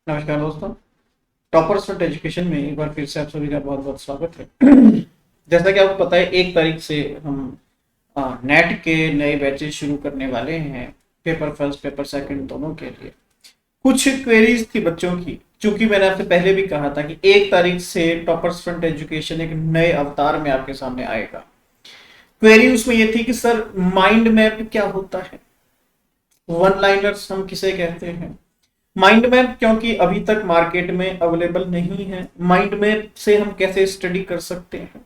नमस्कार दोस्तों। Toppers for education में एक बार फिर से आप सभी का बहुत बहुत स्वागत है। जैसा कि आपको पता है 1 तारीख से हम नेट के नए बैचेस शुरू करने वाले हैं। पेपर फर्स्ट पेपर सेकंड दोनों के लिए कुछ क्वेरीज थी बच्चों की, क्योंकि मैंने आपसे पहले भी कहा था कि 1 तारीख से टॉपर्स फ्रंट एजुकेशन एक नए अवतार में आपके सामने आएगा। क्वेरी उसमें ये थी कि सर माइंड मैप क्या होता है, वन लाइनर्स हम किसे कहते हैं, माइंड मैप क्योंकि अभी तक मार्केट में अवेलेबल नहीं है, माइंड मैप से हम कैसे स्टडी कर सकते हैं,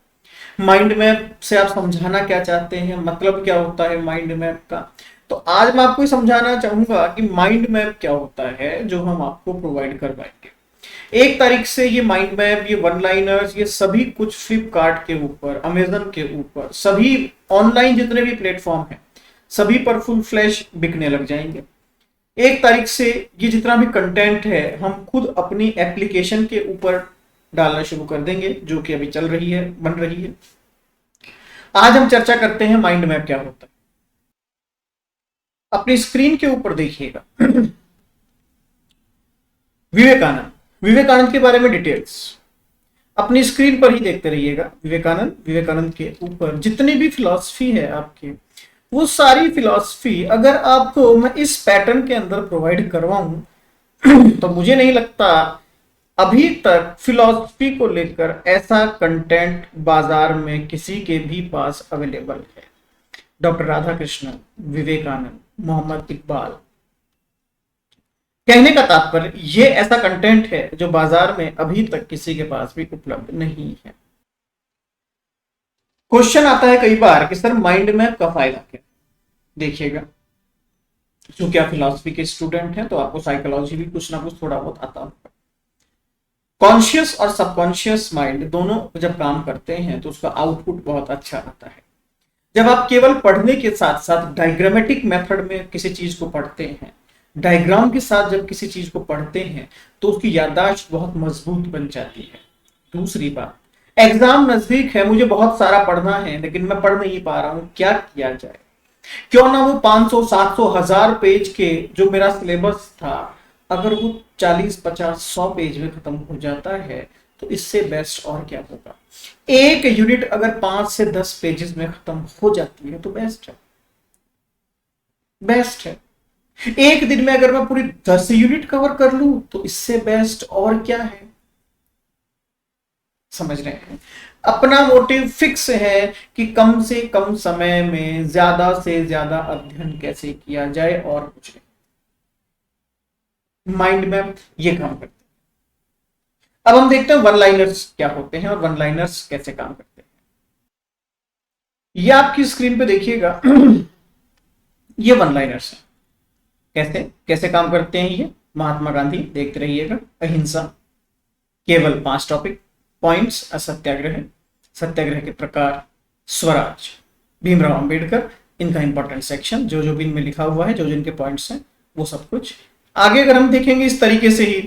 माइंड मैप से आप समझाना क्या चाहते हैं, मतलब क्या होता है माइंड मैप का। तो आज मैं आपको समझाना चाहूंगा कि माइंड मैप क्या होता है जो हम आपको प्रोवाइड करवाएंगे। 1 तारीख से ये माइंड मैप, ये वन लाइनर्स, ये सभी कुछ फ्लिपकार्ट के ऊपर, अमेजन के ऊपर, सभी ऑनलाइन जितने भी प्लेटफॉर्म हैं सभी पर फुल फ्लैश बिकने लग जाएंगे। 1 तारीख से ये जितना भी कंटेंट है हम खुद अपनी एप्लीकेशन के ऊपर डालना शुरू कर देंगे, जो कि अभी चल रही है, बन रही है। आज हम चर्चा करते हैं माइंड मैप क्या होता है। अपनी स्क्रीन के ऊपर देखिएगा विवेकानंद, विवेकानंद के बारे में डिटेल्स अपनी स्क्रीन पर ही देखते रहिएगा। विवेकानंद, विवेकानंद के ऊपर जितनी भी फिलॉसफी है आपकी, वो सारी फिलॉसफी अगर आपको मैं इस पैटर्न के अंदर प्रोवाइड करवाऊं तो मुझे नहीं लगता अभी तक फिलॉसफी को लेकर ऐसा कंटेंट बाजार में किसी के भी पास अवेलेबल है। डॉक्टर राधा कृष्णन, विवेकानंद, मोहम्मद इकबाल, कहने का तात्पर्य ये ऐसा कंटेंट है जो बाजार में अभी तक किसी के पास भी उपलब्ध नहीं है। क्वेश्चन आता है कई बार कि सर माइंड मैप का फायदा क्या। देखिएगा, क्योंकि आप फिलॉसफी के स्टूडेंट हैं तो आपको साइकोलॉजी भी कुछ ना कुछ थोड़ा बहुत आता होगा। कॉन्शियस और सबकॉन्शियस माइंड दोनों जब काम करते हैं तो उसका आउटपुट बहुत अच्छा आता है। जब आप केवल पढ़ने के साथ साथ डायग्रामेटिक मेथड में किसी चीज को पढ़ते हैं, डायग्राम के साथ जब किसी चीज को पढ़ते हैं तो उसकी याददाश्त बहुत मजबूत बन जाती है। दूसरी बात, एग्जाम नजदीक है, मुझे बहुत सारा पढ़ना है लेकिन मैं पढ़ नहीं पा रहा हूं, क्या किया जाए। क्यों ना वो 500, 700, 1000 पेज के जो मेरा सिलेबस था, अगर वो 40, 50, 100 पेज में खत्म हो जाता है तो इससे बेस्ट और क्या होगा। एक यूनिट अगर 5 से 10 पेजेस में खत्म हो जाती है तो बेस्ट है, बेस्ट है। एक दिन में अगर मैं पूरी 10 यूनिट कवर कर लूं तो इससे बेस्ट और क्या है। समझ रहे हैं। अपना मोटिव फिक्स है कि कम से कम समय में ज्यादा से ज्यादा अध्ययन कैसे किया जाए और कुछ नहीं। माइंड मैप ये काम करते हैं। अब हम देखते हैं वन लाइनर्स क्या होते हैं और वन लाइनर्स कैसे काम करते हैं। ये आपकी स्क्रीन पे देखिएगा ये वन लाइनर्स हैं। कैसे कैसे काम करते हैं ये। महात्मा गांधी, देखते रहिएगा। अहिंसा, केवल 5 टॉपिक पॉइंट्स, असत्याग्रह, सत्याग्रह के प्रकार, स्वराज, भीमराव अंबेडकर, इनका इंपॉर्टेंट सेक्शन, जो जो भी इनमें लिखा हुआ है, जो जो इनके पॉइंट्स हैं वो सब कुछ। आगे अगर हम देखेंगे इस तरीके से ही,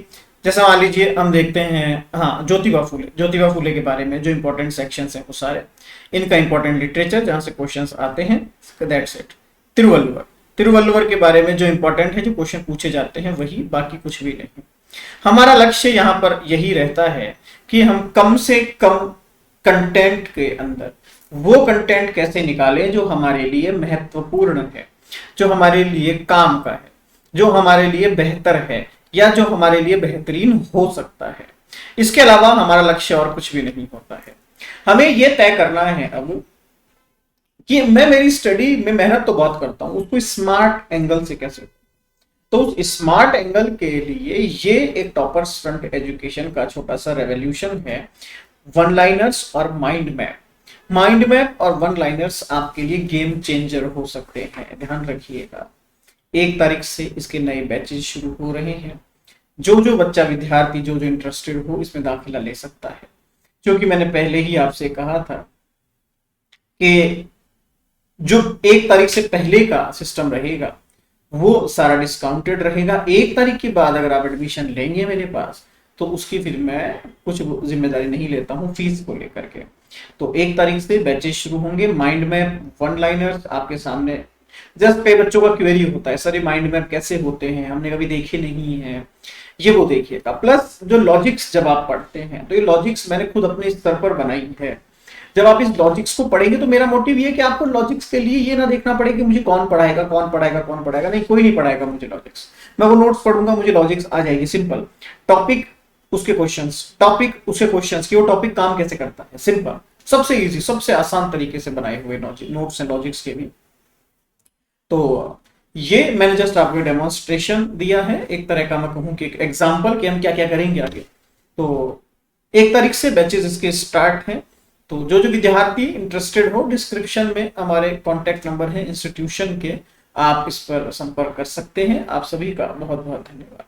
जैसे मान लीजिए हम देखते हैं, हाँ, ज्योतिबा फूले, ज्योतिबा फूले के बारे में जो इंपॉर्टेंट सेक्शंस हैं वो सारे, इनका इंपॉर्टेंट लिटरेचर जहां से क्वेश्चंस आते हैं, दैट्स इट। तिरुवल्लुवर, तिरुवल्लुवर के बारे में जो इंपॉर्टेंट है, जो क्वेश्चन पूछे जाते हैं वही, बाकी कुछ भी नहीं। हमारा लक्ष्य यहाँ पर यही रहता है कि हम कम से कम कंटेंट के अंदर वो कंटेंट कैसे निकालें जो हमारे लिए महत्वपूर्ण है, जो हमारे लिए काम का है, जो हमारे लिए बेहतर है, या जो हमारे लिए बेहतरीन हो सकता है। इसके अलावा हमारा लक्ष्य और कुछ भी नहीं होता है। हमें यह तय करना है अब कि मैं मेरी स्टडी में मेहनत तो बहुत करता हूं, उसको स्मार्ट एंगल से कैसे। तो उस स्मार्ट एंगल के लिए ये एक टॉपर्स फ्रंट एजुकेशन का छोटा सा रेवोल्यूशन है, वन लाइनर्स और माइंड मैप। माइंड मैप और वन लाइनर्स आपके लिए गेम चेंजर हो सकते हैं, ध्यान रखिएगा। 1 तारीख से इसके नए बैचेज शुरू हो रहे हैं। जो जो बच्चा, विद्यार्थी जो जो इंटरेस्टेड हो इसमें दाखिला ले सकता है, क्योंकि मैंने पहले ही आपसे कहा था कि जो 1 तारीख से पहले का सिस्टम रहेगा वो सारा डिस्काउंटेड रहेगा। 1 तारीख के बाद अगर आप एडमिशन लेंगे मेरे पास तो उसकी फिर मैं कुछ जिम्मेदारी नहीं लेता हूँ फीस को लेकर के। तो 1 तारीख से बैचेस शुरू होंगे। माइंड मैप, वन लाइनर्स आपके सामने जस्ट कई बच्चों का क्वेरी होता है, सर ये माइंड मैप कैसे होते हैं, हमने कभी देखे नहीं है, ये वो देखिएगा। प्लस जो लॉजिक्स जब आप पढ़ते हैं, तो ये लॉजिक्स मैंने खुद अपने स्तर पर बनाई है। जब आप इस लॉजिक्स को पढ़ेंगे तो मेरा मोटिव ये है कि आपको लॉजिक्स के लिए ये ना देखना पड़े कि मुझे कौन पढ़ाएगा कौन पढ़ाएगा कौन पढ़ाएगा, नहीं कोई नहीं पढ़ाएगा मुझे लॉजिक्स। मैं वो नोट्स पढ़ूंगा, मुझे लॉजिक्स आ जाएगी। सिंपल टॉपिक उसके क्वेश्चंस, टॉपिक उसके क्वेश्चंस कि वो टॉपिक काम कैसे करता है। सिंपल, सबसे इजी, सबसे आसान तरीके से बनाए हुए नोट्स एंड लॉजिक्स के भी। तो ये मैंने जस्ट आपको डेमोन्स्ट्रेशन दिया है, एक तरह का मैं कहूँ कि एक एग्जाम्पल कि हम क्या क्या करेंगे आगे। तो 1 तारीख से बैचेस इसके स्टार्ट हैं। तो जो जो विद्यार्थी इंटरेस्टेड हो, डिस्क्रिप्शन में हमारे कॉन्टेक्ट नंबर है इंस्टीट्यूशन के, आप इस पर संपर्क कर सकते हैं। आप सभी का बहुत बहुत धन्यवाद।